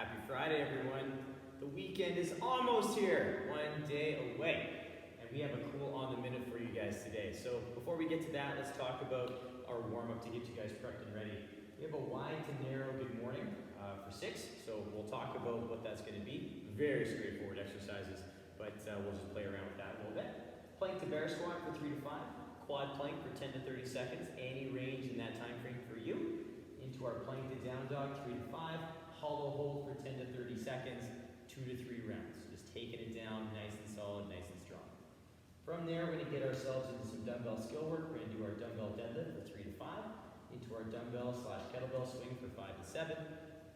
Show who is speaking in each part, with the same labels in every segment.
Speaker 1: Happy Friday, everyone. The weekend is almost here, one day away. And we have a cool on the minute for you guys today. So before we get to that, let's talk about our warm-up to get you guys prepped and ready. We have a wide to narrow good morning for 6, so we'll talk about what that's going to be. Very straightforward exercises, but we'll just play around with that a little bit. Plank to bear squat for 3 to 5. Quad plank for 10 to 30 seconds. Any range in that time frame for you. Into our plank to down dog, 3 to 5. Hollow hold for 10 to 30 seconds, 2 to 3 rounds. Just taking it down nice and solid, nice and strong. From there, we're going to get ourselves into some dumbbell skill work. We're going to do our dumbbell deadlift for 3 to 5. Into our dumbbell / kettlebell swing for 5 to 7.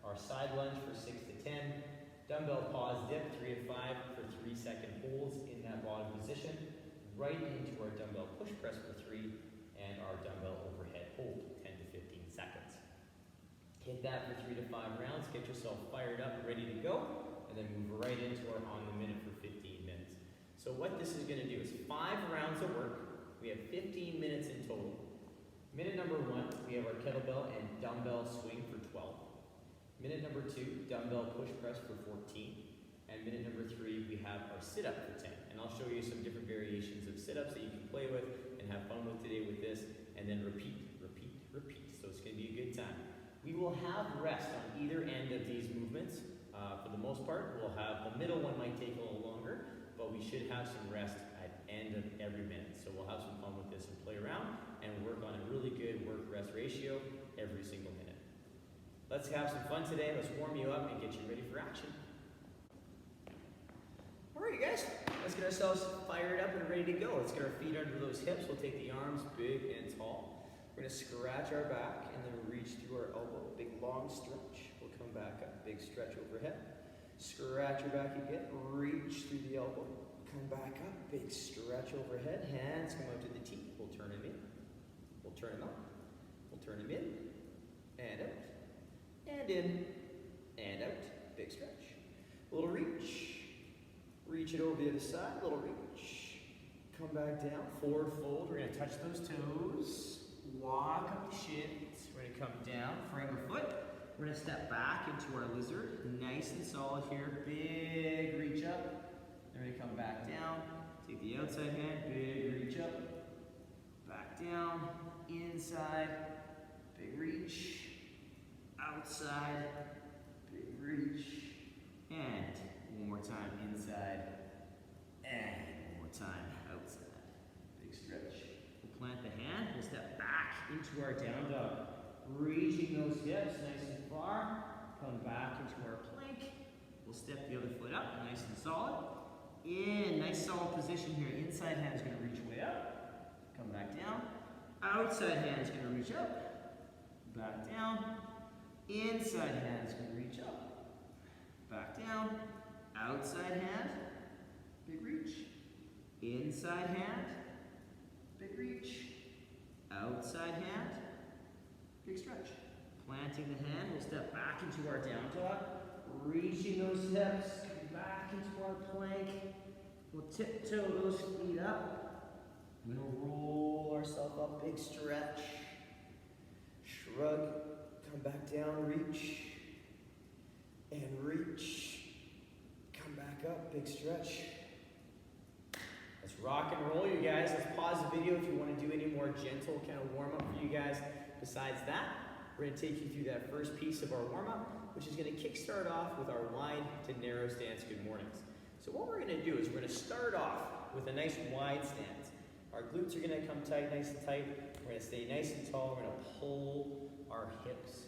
Speaker 1: Our side lunge for 6 to 10. Dumbbell pause dip, 3 to 5 for 3-second holds in that bottom position. Right into our dumbbell push press for 3. And our dumbbell overhead hold, 10 to 15 seconds. Hit that for 3 to 5 rounds, get yourself fired up, ready to go, and then move right into our on the minute for 15 minutes. So what this is going to do is 5 rounds of work. We have 15 minutes in total. Minute number 1, we have our kettlebell and dumbbell swing for 12. Minute number 2, dumbbell push press for 14. And minute number 3, we have our sit-up for 10. And I'll show you some different variations of sit-ups that you can play with and have fun with today with this, and then repeat, repeat, repeat. So it's going to be a good time. We will have rest on either end of these movements. For the most part, we'll have, the middle one might take a little longer, but we should have some rest at end of every minute. So we'll have some fun with this and play around and work on a really good work-rest ratio every single minute. Let's have some fun today. Let's warm you up and get you ready for action. All right, you guys, let's get ourselves fired up and ready to go. Let's get our feet under those hips. We'll take the arms big and tall. We're going to scratch our back and then reach through our elbow. Big long stretch. We'll come back up. Big stretch overhead. Scratch your back again. Reach through the elbow. Come back up. Big stretch overhead. Hands come out to the teeth. We'll turn them in. We'll turn them up. We'll turn them in. And out. And in. And out. Big stretch. A little reach. Reach it over the other side. A little reach. Come back down. Forward fold. We're going to touch those toes. Walk up the shins. We're going to come down, frame of foot. We're going to step back into our lizard. Nice and solid here. Big reach up. Then we're going to come back down. Take the outside hand. Big reach up. Back down. Inside. Big reach. Outside. Big reach. And one more time. Inside. And one more time. Outside. Big stretch. Plant the hand, we'll step back into our down dog. Reaching those hips nice and far. Come back into our plank. We'll step the other foot up, nice and solid. In, nice solid position here. Inside hand is going to reach way up. Come back down. Outside hand is going to reach up. Back down. Inside hand is going to reach up. Back down. Outside hand. Big reach. Inside hand. Big reach. Outside hand. Big stretch. Planting the hand, we'll step back into our down dog. Reaching those hips, back into our plank. We'll tiptoe those feet up. We're going to roll ourselves up, big stretch. Shrug, come back down, reach. And reach. Come back up, big stretch. Let's rock and roll, you guys. Let's pause the video if you want to do any more gentle kind of warm-up for you guys. Besides that, we're going to take you through that first piece of our warm-up, which is going to kickstart off with our wide to narrow stance good mornings. So what we're going to do is we're going to start off with a nice wide stance. Our glutes are going to come tight, nice and tight. We're going to stay nice and tall. We're going to pull our hips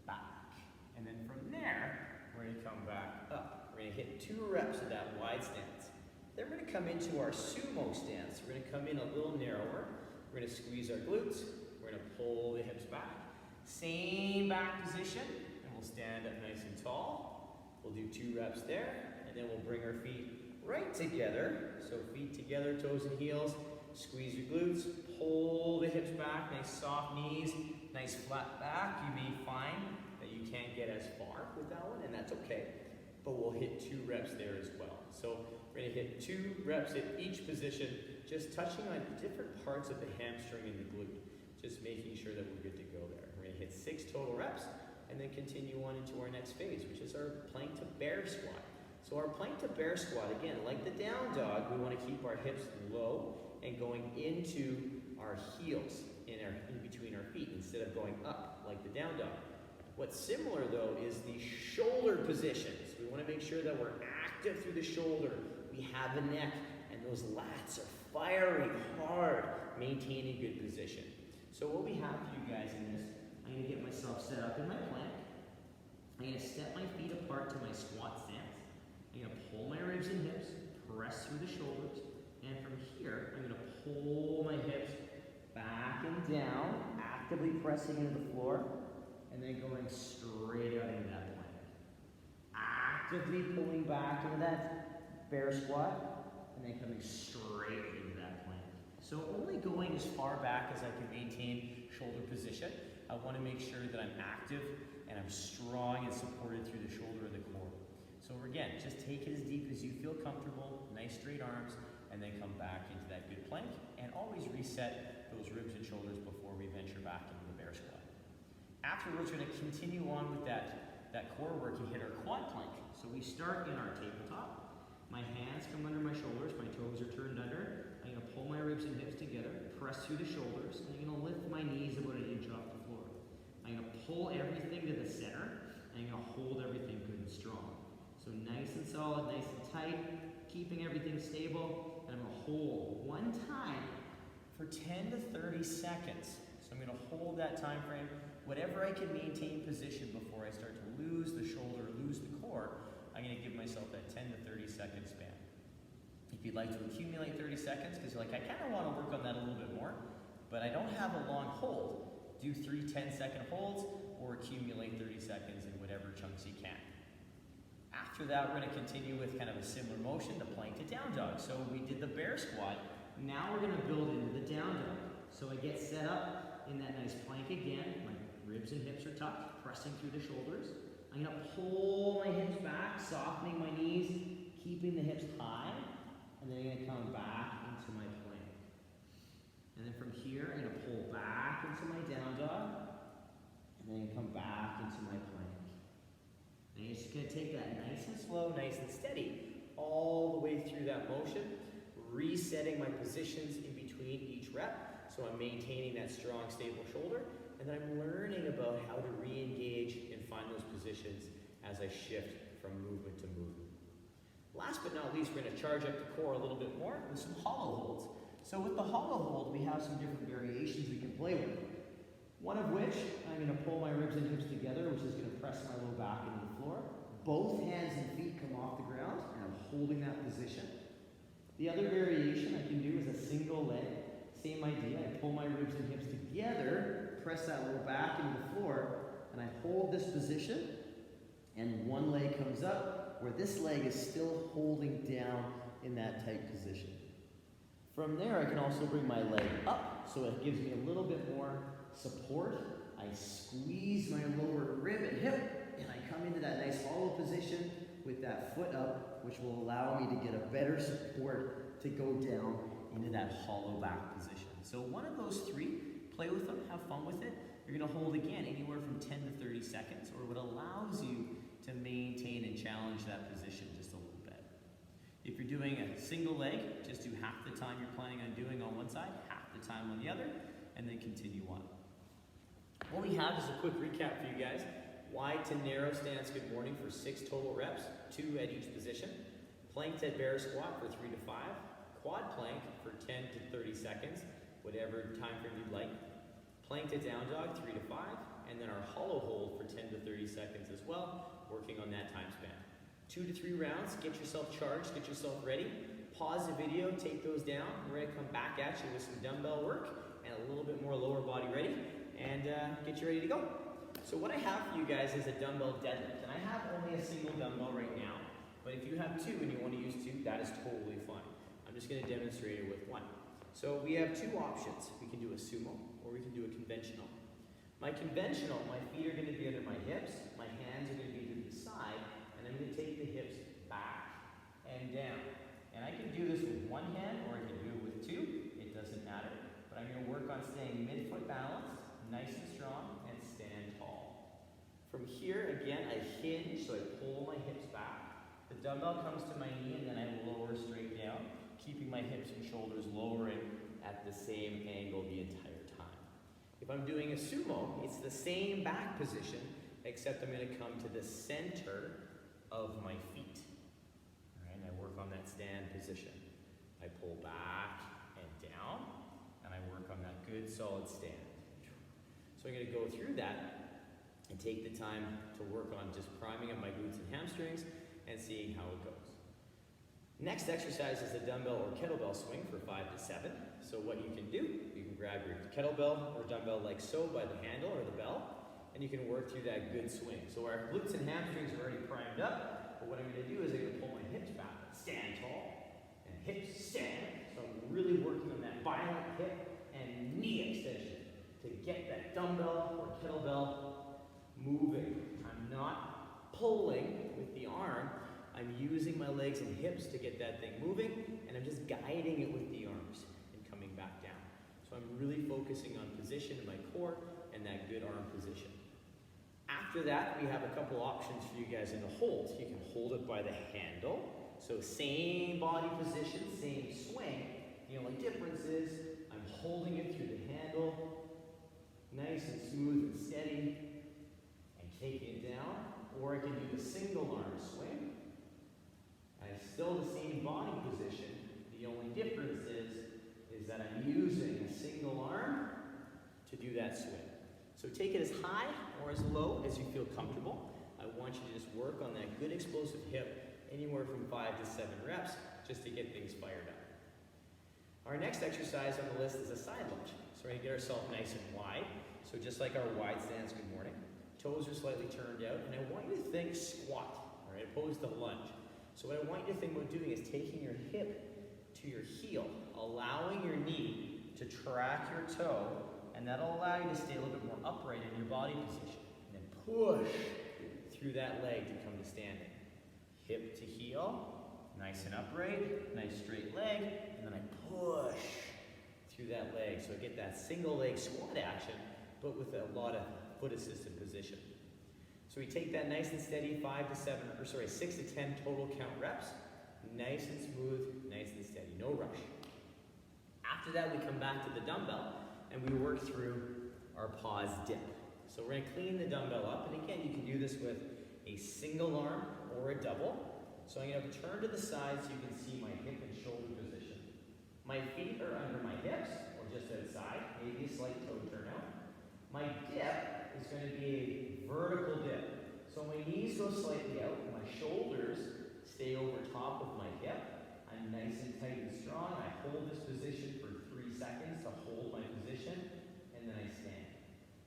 Speaker 1: back. And then from there, we're going to come back up. We're going to hit 2 reps of that wide stance. Then we're going to come into our sumo stance. We're going to come in a little narrower. We're going to squeeze our glutes. We're going to pull the hips back. Same back position. And we'll stand up nice and tall. We'll do 2 reps there. And then we'll bring our feet right together. So feet together, toes and heels. Squeeze your glutes. Pull the hips back. Nice soft knees. Nice flat back. You may find that you can't get as far with that one, and that's okay. But we'll hit 2 reps there as well. So we're going to hit 2 reps at each position, just touching on different parts of the hamstring and the glute, just making sure that we're good to go there. We're going to hit 6 total reps, and then continue on into our next phase, which is our plank to bear squat. So our plank to bear squat, again, like the down dog, we want to keep our hips low and going into our heels in between our feet instead of going up like the down dog. What's similar though is the shoulder positions. We want to make sure that we're active through the shoulder. We have the neck and those lats are firing hard, maintaining good position. So what we have for you guys in this, I'm going to get myself set up in my plank. I'm going to step my feet apart to my squat stance. I'm going to pull my ribs and hips, press through the shoulders, and from here, I'm going to pull my hips back and down, actively pressing into the floor, and then going straight out into that plank. Actively pulling back into that bear squat, and then coming straight into that plank. So only going as far back as I can maintain shoulder position. I want to make sure that I'm active and I'm strong and supported through the shoulder and the core. So again, just take it as deep as you feel comfortable, nice straight arms, and then come back into that good plank, and always reset those ribs and shoulders before we venture back into the bear squat. Afterwards, we're going to continue on with that core work and hit our quad plank. So we start in our tabletop. My hands come under my shoulders, my toes are turned under. I'm going to pull my ribs and hips together, press through the shoulders, and I'm going to lift my knees about an inch off the floor. I'm going to pull everything to the center, and I'm going to hold everything good and strong. So nice and solid, nice and tight, keeping everything stable, and I'm going to hold one time for 10 to 30 seconds. So I'm going to hold that time frame, whatever I can maintain position before I start to lose the shoulder, lose the core. I'm going to give myself that 10 to 30 second span. If you'd like to accumulate 30 seconds, because you're like, I kind of want to work on that a little bit more, but I don't have a long hold, do 3 10-second holds or accumulate 30 seconds in whatever chunks you can. After that, we're going to continue with kind of a similar motion, the plank to down dog. So we did the bear squat. Now we're going to build into the down dog. So I get set up in that nice plank again. My ribs and hips are tucked, pressing through the shoulders. I'm going to pull my hips back, softening my knees, keeping the hips high. And then I'm going to come back into my plank. And then from here, I'm going to pull back into my down dog. And then I'm going to come back into my plank. And you're just going to take that nice and slow, nice and steady, all the way through that motion, resetting my positions in between each rep, so I'm maintaining that strong, stable shoulder, and then I'm learning about how to re-engage and find those positions as I shift from movement to movement. Last but not least, we're going to charge up the core a little bit more with some hollow holds. So with the hollow hold, we have some different variations we can play with. One of which, I'm going to pull my ribs and hips together, which is going to press my low back into the floor. Both hands and feet come off the ground, and I'm holding that position. The other variation I can do is a single leg. Same idea, I pull my ribs and hips together, press that low back into the floor, and I hold this position, and one leg comes up, where this leg is still holding down in that tight position. From there, I can also bring my leg up, so it gives me a little bit more support. I squeeze my lower rib and hip, and I come into that nice hollow position with that foot up, which will allow me to get a better support to go down into that hollow back position. So one of those three, play with them, have fun with it. You're going to hold again anywhere from 10 to 30 seconds, or what allows you to maintain and challenge that position just a little bit. If you're doing a single leg, just do half the time you're planning on doing on one side, half the time on the other, and then continue on. What we have is a quick recap for you guys. Wide to narrow stance good morning for 6 total reps, 2 at each position. Plank to bear squat for 3 to 5. Quad plank for 10 to 30 seconds, whatever time frame you'd like. Plank to down dog, 3 to 5. And then our hollow hold for 10 to 30 seconds as well, working on that time span. 2 to 3 rounds, get yourself charged, get yourself ready. Pause the video, take those down. We're gonna come back at you with some dumbbell work and a little bit more lower body ready, and get you ready to go. So what I have for you guys is a dumbbell deadlift, and I have only a single dumbbell right now, but if you have 2 and you want to use 2, that is totally fine. I'm just going to demonstrate it with 1. So we have 2 options. We can do a sumo, or we can do a conventional. My conventional, my feet are going to be under my hips, my hands are going to be to the side, and I'm going to take the hips back and down. And I can do this with 1 hand, or I can do it with 2. It doesn't matter. But I'm going to work on staying mid-foot balanced, nice and strong, and stand tall. From here, again, I hinge, so I pull my hips back. The dumbbell comes to my knee, and then I lower straight down, keeping my hips and shoulders lowering at the same angle the entire time. If I'm doing a sumo, it's the same back position, except I'm going to come to the center of my feet. All right, and I work on that stand position. I pull back and down, and I work on that good solid stand. So I'm going to go through that and take the time to work on just priming up my glutes and hamstrings and seeing how it goes. Next exercise is the dumbbell or kettlebell swing for 5 to 7. So what you can do, you can grab your kettlebell or dumbbell like so by the handle or the bell, and you can work through that good swing. So our glutes and hamstrings are already primed up, but what I'm going to do is I'm going to pull my hips back, stand tall, and hips stand. So I'm really working on that violent hip and knee extension to get that dumbbell or kettlebell moving. I'm not pulling with the arm. I'm using my legs and hips to get that thing moving, and I'm just guiding it with the arms and coming back down. So I'm really focusing on position in my core and that good arm position. After that, we have a couple options for you guys in the hold. You can hold it by the handle. So same body position, same swing. The only difference is I'm holding it through the handle, nice and smooth and steady, and taking it down. Or I can do the single arm swing. Still the same body position. The only difference is that I'm using a single arm to do that swing. So take it as high or as low as you feel comfortable. I want you to just work on that good explosive hip, anywhere from 5 to 7 reps, just to get things fired up. Our next exercise on the list is a side lunge. So we're going to get ourselves nice and wide. So just like our wide stance, good morning. Toes are slightly turned out, and I want you to think squat, all right, opposed to lunge. So what I want you to think about doing is taking your hip to your heel, allowing your knee to track your toe, and that'll allow you to stay a little bit more upright in your body position. And then push through that leg to come to standing. Hip to heel, nice and upright, nice straight leg, and then I push through that leg. So I get that single leg squat action, but with a lot of foot assisted position. So we take that nice and steady, 6 to 10 total count reps. Nice and smooth, nice and steady, no rush. After that, we come back to the dumbbell and we work through our pause dip. So we're gonna clean the dumbbell up, and again, you can do this with a single arm or a double. So I'm gonna turn to the side so you can see my hip and shoulder position. My feet are under my hips or just outside, maybe a slight toe turn out. My dip is going to be a vertical dip. So my knees go slightly out, my shoulders stay over top of my hip. I'm nice and tight and strong. I hold this position for 3 seconds to hold my position, and then I stand.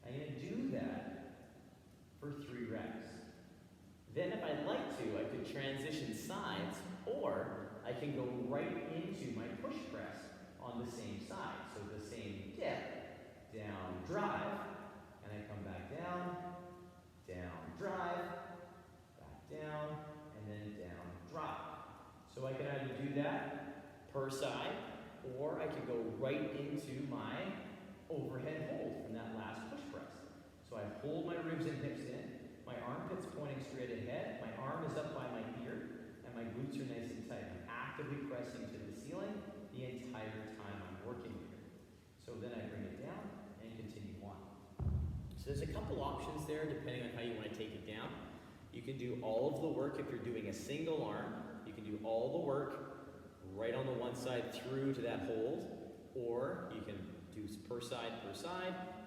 Speaker 1: I'm going to do that for 3 reps. Then if I'd like to, I could transition sides, or I can go right into my push press on the same side. So the same dip, down, drive, and I come back down, drive, back down, and then down, drive. So I can either do that per side, or I can go right into my overhead hold from that last push press. So I hold my ribs and hips in, my armpits pointing straight ahead, my arm is up by my ear, and my glutes are nice and tight. I'm actively pressing to the ceiling the entire time I'm working here. So then I bring it down and continue on. So there's a couple options there depending on how you want to take it down. You can do all of the work if you're doing a single arm. You can do all the work right on the one side through to that hold, or you can do per side,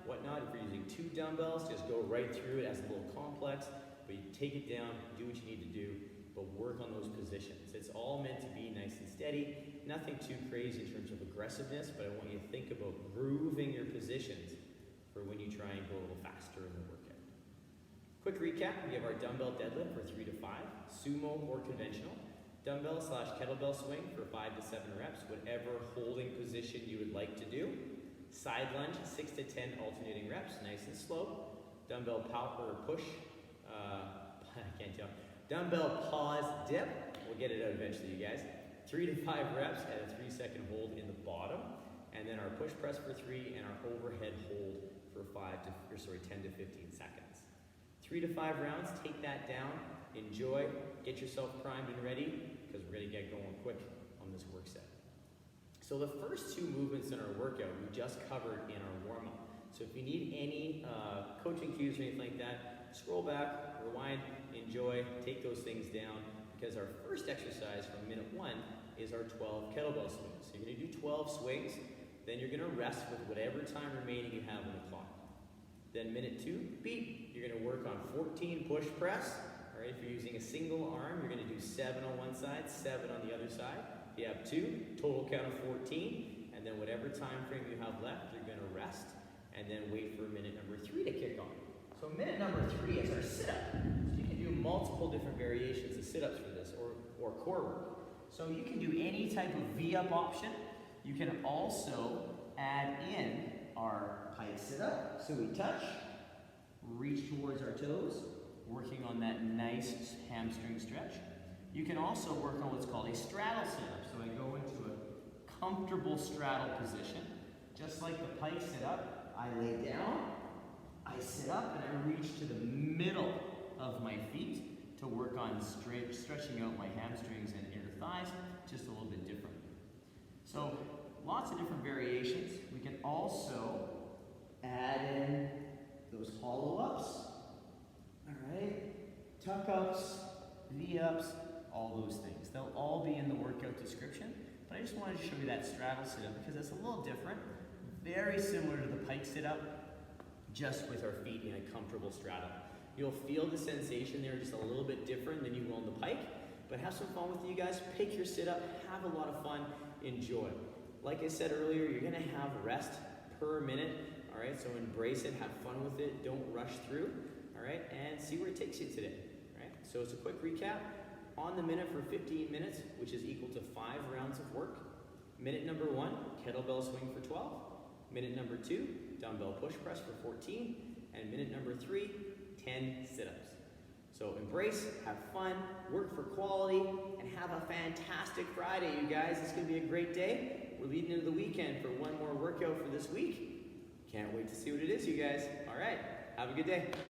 Speaker 1: whatnot. If you're using 2 dumbbells, just go right through it as a little complex, but you take it down, do what you need to do, but work on those positions. It's all meant to be nice and steady, nothing too crazy in terms of aggressiveness, but I want you to think about grooving your positions for when you try and go a little faster in the workout. Quick recap, we have our dumbbell deadlift for 3 to 5, sumo or conventional, dumbbell/kettlebell swing for 5 to 7 reps, whatever holding position you would like to do. Side lunge, 6 to 10 alternating reps, nice and slow. Dumbbell power push, I can't tell. Dumbbell pause dip, we'll get it out eventually, you guys. 3 to 5 reps at a 3-second hold in the bottom. And then our push press for 3 and our overhead hold for 10 to 15 seconds. 3 to 5 rounds, take that down, enjoy, get yourself primed and ready, because we're gonna get going quick on this work set. So the first 2 movements in our workout we just covered in our warm-up. So if you need any coaching cues or anything like that, scroll back, rewind, enjoy, take those things down, because our first exercise from minute 1 is our 12 kettlebell swings. So you're gonna do 12 swings, then you're gonna rest with whatever time remaining you have on the clock. Then minute 2, beep, you're gonna work on 14 push press. All right, if you're using a single arm, you're gonna do 7 on one side, 7 on the other side. If you have 2, total count of 14, and then whatever time frame you have left, you're gonna rest, and then wait for minute number 3 to kick on. So minute number 3 is our sit-up. So you can do multiple different variations of sit-ups for this, or core work. So you can do any type of V-up option. You can also add in our Pike Sit Up. So we touch, reach towards our toes, working on that nice hamstring stretch. You can also work on what's called a straddle sit-up. So I go into a comfortable straddle position. Just like the Pike Sit Up, I lay down, I sit up, and I reach to the middle of my feet to work on stretching out my hamstrings and inner thighs, just a little bit different. So lots of different variations. We can also add in those hollow ups, all right, tuck ups, V-ups, all those things. They'll all be in the workout description, but I just wanted to show you that straddle sit-up because it's a little different, very similar to the Pike Sit-up, just with our feet in a comfortable straddle. You'll feel the sensation there just a little bit different than you will on the Pike, but have some fun with it, you guys. Pick your sit-up, have a lot of fun, enjoy. Like I said earlier, you're gonna have rest per minute, all right? So embrace it, have fun with it, don't rush through, all right? And see where it takes you today, all right? So it's a quick recap. On the minute for 15 minutes, which is equal to 5 rounds of work. Minute number 1, kettlebell swing for 12. Minute number 2, dumbbell push press for 14. And minute number 3, 10 sit-ups. So embrace, have fun, work for quality, and have a fantastic Friday, you guys. It's gonna be a great day. We're leading into the weekend for one more workout for this week. Can't wait to see what it is, you guys. All right, have a good day.